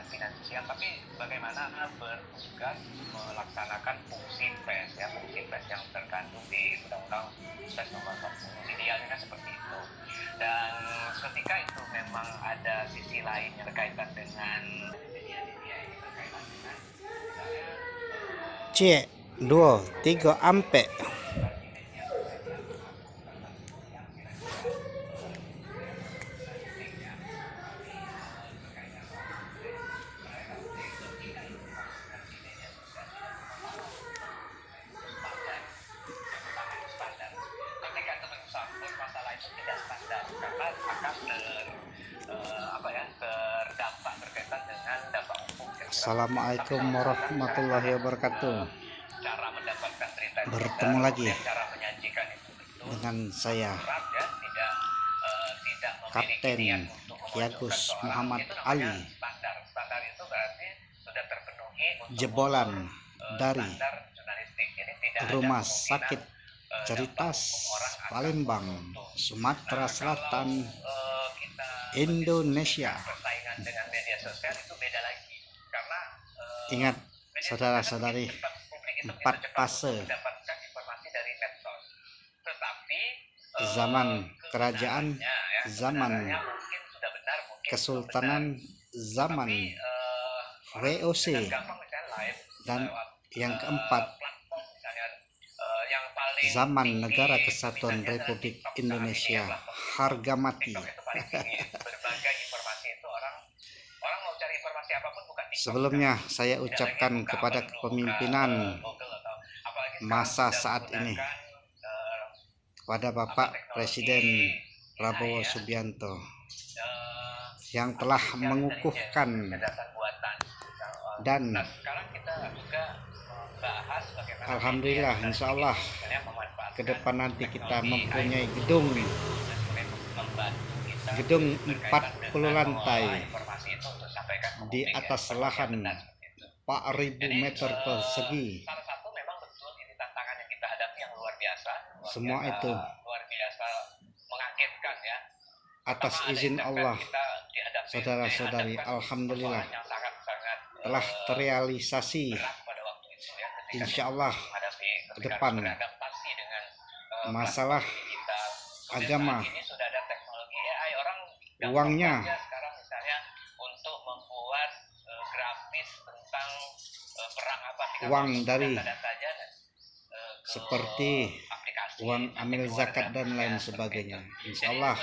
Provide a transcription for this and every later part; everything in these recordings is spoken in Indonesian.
finansial, tapi bagaimana bertugas melaksanakan fungsi pers ya, fungsi pers yang terkandung di Undang-Undang Pers Nomor 40. Idealnya kan seperti itu. Dan ketika itu memang ada sisi lain yang berkaitan dengan media-media ini berkaitan dengan misalnya C 2 3 ampe terdampak berkaitan dengan dampak hukum. Assalamualaikum warahmatullahi wabarakatuh. Cara mendapatkan berita itu Bertemu lagi cara menyajikan itu betul dengan saya ya, tidak Kapten Ki Agus Muhammad Ali. Standar itu berarti sudah terpenuhi untuk Jebolan dari standar jurnalistik. Jadi tidak Rumah ada Sakit Caritas Palembang, Sumatera Selatan, Indonesia. persaingan dengan media sosial itu beda lagi, karena Ingat saudara-saudari, 4 fase mendapatkan informasi dari medsos. Tetapi zaman kerajaan, zaman mungkin sudah benar, mungkin kesultanan, zaman VOC, dan yang keempat zaman Negara Kesatuan Republik Indonesia, harga mati. Berbagai informasi itu orang mau cari informasi apapun bukan di Sebelumnya saya ucapkan kepada kepemimpinan masa saat ini, kepada Bapak Presiden Prabowo Subianto yang telah mengukuhkan dan alhamdulillah insyaallah ke depan nanti kita mempunyai gedung 40 lantai di atas lahan 4.000 meter persegi. Semua itu mengagetkan ya, atas izin Allah, saudara-saudari, alhamdulillah telah terrealisasi. Insya Allah ke depan masalah agama, uangnya, uang dari seperti uang amil zakat dan lain sebagainya. Insya Allah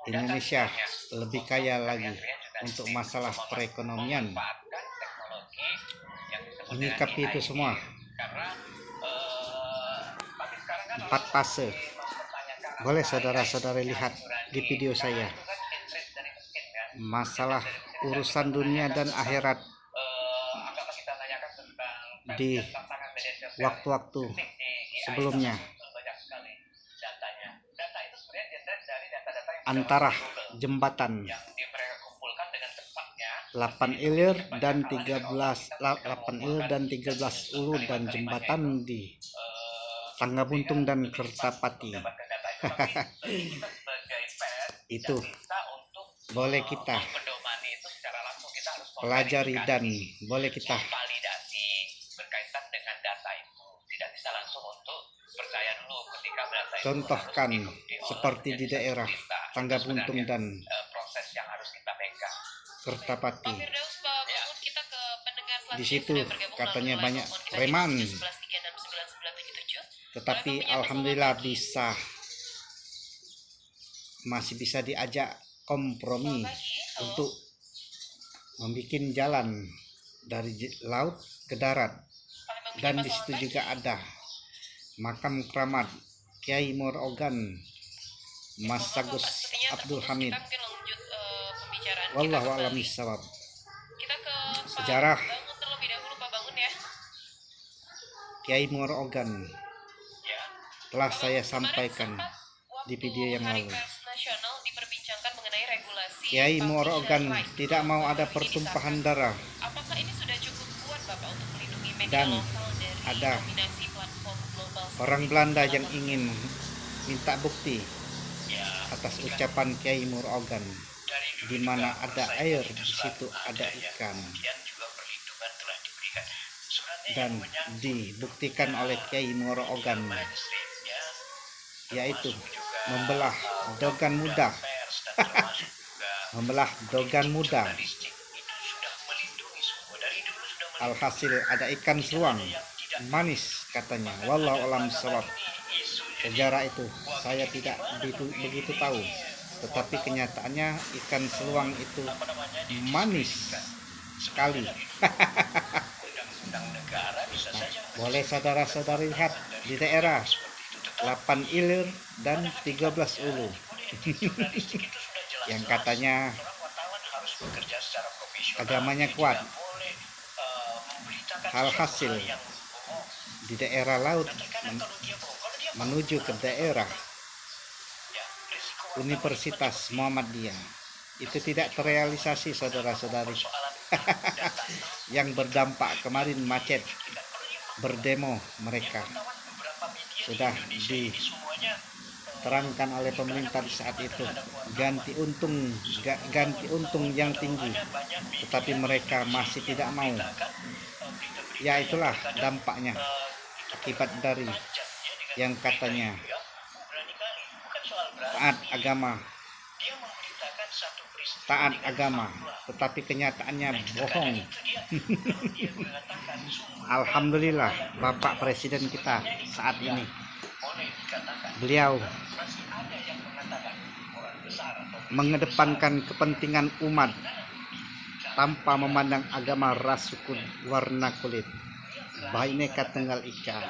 Indonesia lebih kaya lagi untuk masalah perekonomian. Menyikapi itu semua 4 fase. Boleh saudara-saudari lihat di video saya. Masalah urusan dunia dan akhirat di waktu-waktu sebelumnya, antara jembatan 8 ilir dan 13 ulu dan jembatan di Tangga Buntung dan Kertapati. Itu boleh kita pelajari dan boleh kita contohkan seperti di daerah Tangga Buntung dan Kertapati. Di situ katanya banyak preman, tetapi alhamdulillah masih bisa diajak kompromi untuk membuat jalan dari laut ke darat. Dan di situ juga ada makam keramat Kiai Morogan Mas Agus Abdul Hamid. Wallahu a'lam bishawab. Sejarah Kiai Morogan telah saya sampaikan di video yang lalu. Kiai Morogan tidak mau ada pertumpahan darah, dan ada orang Belanda yang ingin minta bukti atas ucapan Kiai Morogan. Di mana ada air, di situ ada ikan. Dan dibuktikan oleh Kiai Muara Ogan, yaitu membelah dogan muda. Membelah dogan muda. Alhasil ada ikan seluang manis katanya. Wallahu a'lam bishawab. Sejarah itu saya tidak begitu tahu, tetapi kenyataannya ikan seluang itu manis sekali. Nah, boleh saudara-saudari lihat di daerah 8 ilir dan 13 ulu yang katanya agamanya kuat. Alhasil di daerah laut menuju ke daerah Universitas Muhammadiyah itu tidak terrealisasi, saudara-saudari. Yang berdampak kemarin macet, berdemo mereka sudah diterangkan oleh pemerintah di saat itu ganti untung yang tinggi, tetapi mereka masih tidak mau. Ya itulah dampaknya akibat dari yang katanya taat agama, tetapi kenyataannya bohong. Alhamdulillah Bapak Presiden kita saat ini, beliau mengedepankan kepentingan umat tanpa memandang agama, ras, suku, warna kulit. Bhinneka Tunggal Ika.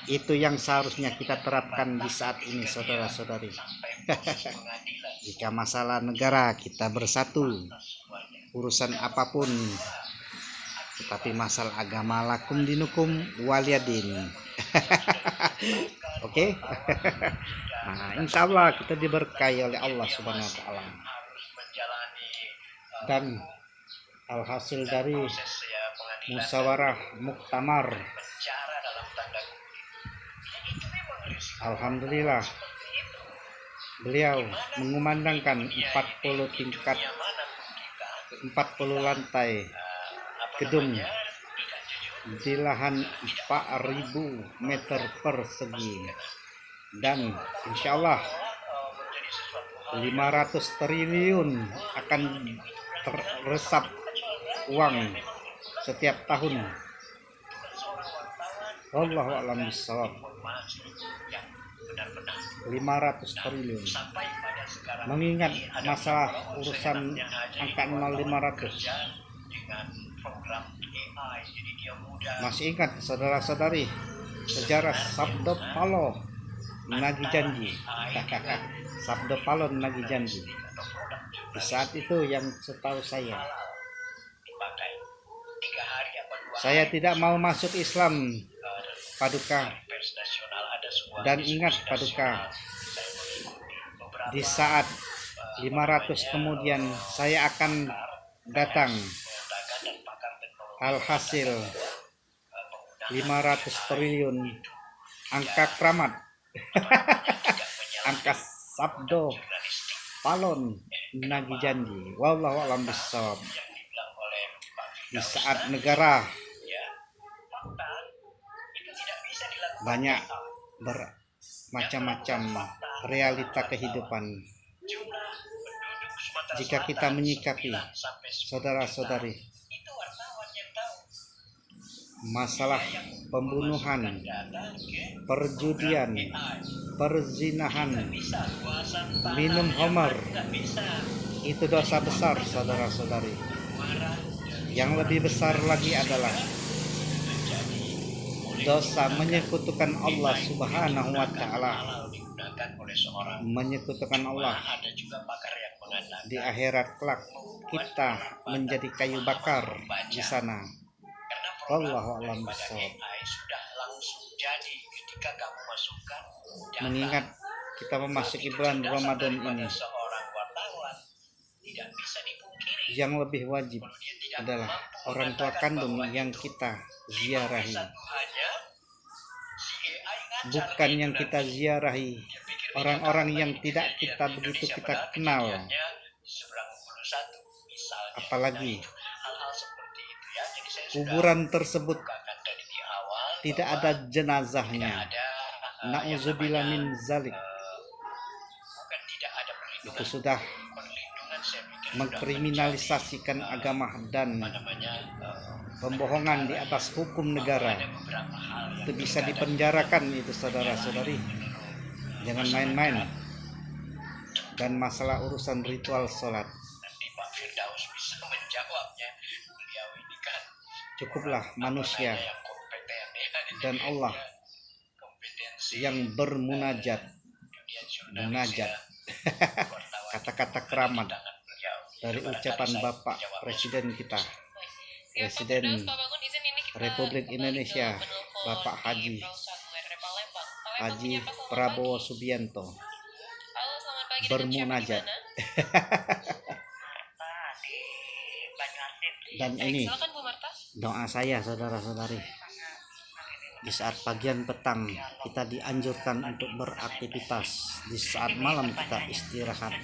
Itu yang seharusnya kita terapkan di saat ini, saudara-saudari. Jika masalah negara kita bersatu, urusan apapun, tetapi masalah agama lakum dinukum waliyadin. Oke. Nah, insya Allah kita diberkahi oleh Allah Subhanahu Wa Taala. Dan alhasil dari musyawarah muktamar, alhamdulillah beliau mengumandangkan 40 lantai gedung di lahan 4.000 meter persegi, dan insya Allah 500 triliun akan terresap uang setiap tahun. Wallahu a'lam bishawab. 500 triliun. Mengingat masalah urusan angka 0500. Masih ingat saudara-saudari sejarah Sabdo Palo menagih janji. Sabdo Palo menagih janji. Di saat itu yang setahu saya tidak mau masuk Islam, Paduka. Dan ingat Paduka, di saat 500 kemudian saya akan datang. Alhasil 500 triliun, angka keramat. Angka Sabdo Palon nagih janji. Wallahu a'lam bishawab. Di saat negara banyak bermacam-macam realita kehidupan, jika kita menyikapi, saudara-saudari, masalah pembunuhan, perjudian, perzinahan, minum khamar, itu dosa besar, saudara-saudari. Yang lebih besar lagi adalah dosa menyekutukan Allah Subhanahu Wa Taala, menyekutukan Allah. Di akhirat kelak kita menjadi kayu bakar di sana. Wallahu a'lam bishawab. Mengingat kita memasuki bulan Ramadan ini, yang lebih wajib adalah orang tua kandung yang kita ziarahi, bukan yang kita ziarahi orang-orang yang tidak kita begitu kita kenal. Apalagi hal-hal seperti itu ya. Jadi saya kuburan tersebut bukakan dari di awal tidak bahwa ada tidak jenazahnya. ada Na'udzubillah min zalik. bukan tidak ada perlindungan. Itu sudah Perlindungan saya pikir mengkriminalisasikan agama dan pembohongan di atas hukum negara. ada beberapa hal yang Itu bisa dipenjarakan itu saudara-saudari. Jangan main-main. Dan masalah urusan ritual sholat, nanti Pak Firdaus bisa menjawabnya. Beliau ini kan cukuplah manusia yang kompeten ya. dan Allah Kompetensi yang bermunajat. dunia jurnalis Munajat. wartawan Kata-kata keramat tangan beliau. dari ucapan Bapak Presiden kita, Ya, Pak Presiden Firdaus, Pak Bangun, izin ini kita Republik kembali Indonesia, ke menelpon Bapak di Haji Perusahaan WR Palembang. Pak Lembang Haji menyapa, selamat Prabowo pagi. Subianto Halo, selamat pagi. bermunajat. Dengan siapa di mana? Dan ini Silakan Bu Marta. doa saya saudara-saudari, di saat pagian petang kita dianjurkan untuk beraktivitas, di saat malam kita istirahat.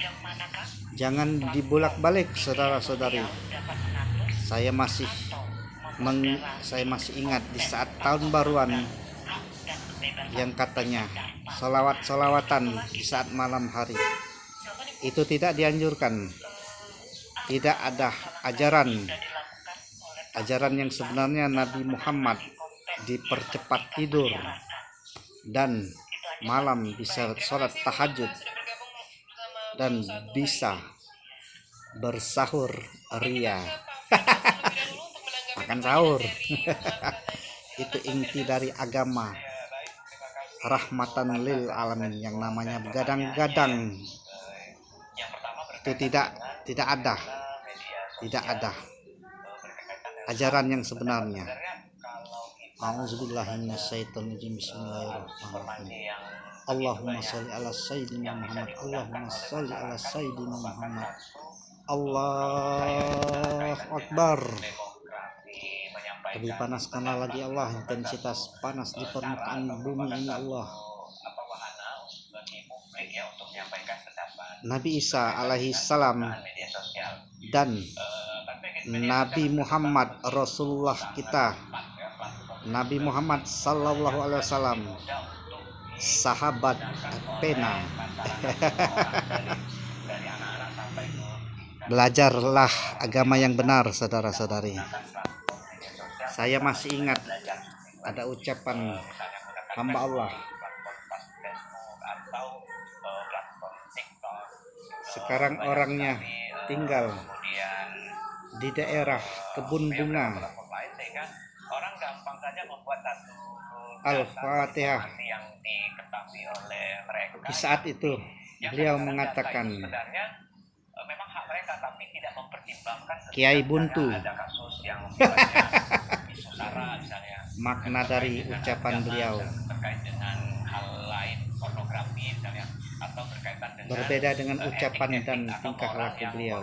Jangan dibolak-balik saudara-saudari. Saya masih ingat di saat tahun baruan yang katanya solawat-solawatan di saat malam hari. Itu tidak dianjurkan. Tidak ada ajaran yang sebenarnya Nabi Muhammad dipercepat tidur dan malam bisa sholat tahajud dan bisa bersahur ria. Makan sahur. Itu inti dari agama rahmatan lil alamin yang namanya begadang-gadang. Itu tidak ada ajaran yang sebenarnya. A'udzubillahi minasyaitonirrajim. Bismillahirrahmanirrahim. Allahumma sholli ala sayyidina Muhammad. Allahumma sholli ala sayyidina Muhammad. Allahu Akbar. Lebih panaskanlah lagi Allah, intensitas panas di permukaan bumi ini Allah. Nabi Isa alaihi salam dan Nabi Muhammad Rasulullah kita, Nabi Muhammad sallallahu alaihi wasallam, sahabat pena. Belajarlah agama yang benar saudara-saudari. Saya masih ingat ada ucapan hamba Allah. Sekarang orangnya tinggal di daerah kebun bunga. Al-Fatihah. Di saat itu beliau mengatakan, Kiai Buntu. Makna dari ucapan beliau berbeda dengan ucapan dan tingkah laku beliau.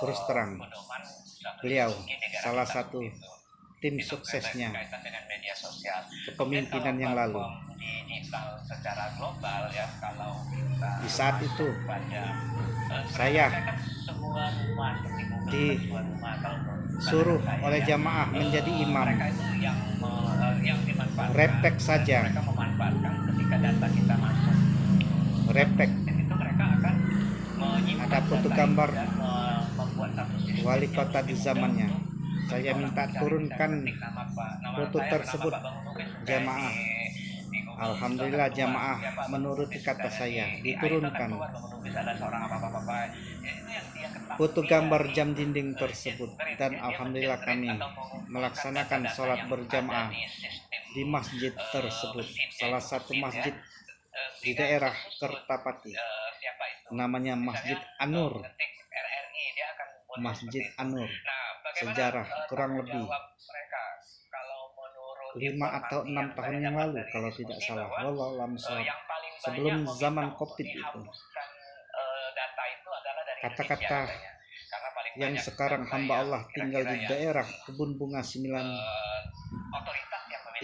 Terus terang, beliau salah satu tim suksesnya kepemimpinan yang lalu. Di saat itu saya disuruh oleh jamaah menjadi imam. Repek saja, repek. Ada foto gambar wali kota di zamannya. Saya minta turunkan foto tersebut jamaah. Alhamdulillah jamaah menuruti kata saya, diturunkan foto gambar jam dinding tersebut, dan alhamdulillah kami melaksanakan sholat berjamaah di masjid tersebut, salah satu masjid di daerah Kertapati, namanya Masjid An-Nur. Masjid An-Nur, sejarah kurang lebih 5 atau 6 tahun yang lalu kalau tidak salah, wallahu a'lam, sebelum zaman Covid itu. Kata-kata yang sekarang hamba Allah tinggal di daerah kebun bunga 9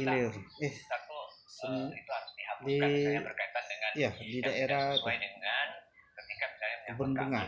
Ilir, di daerah kebun bunga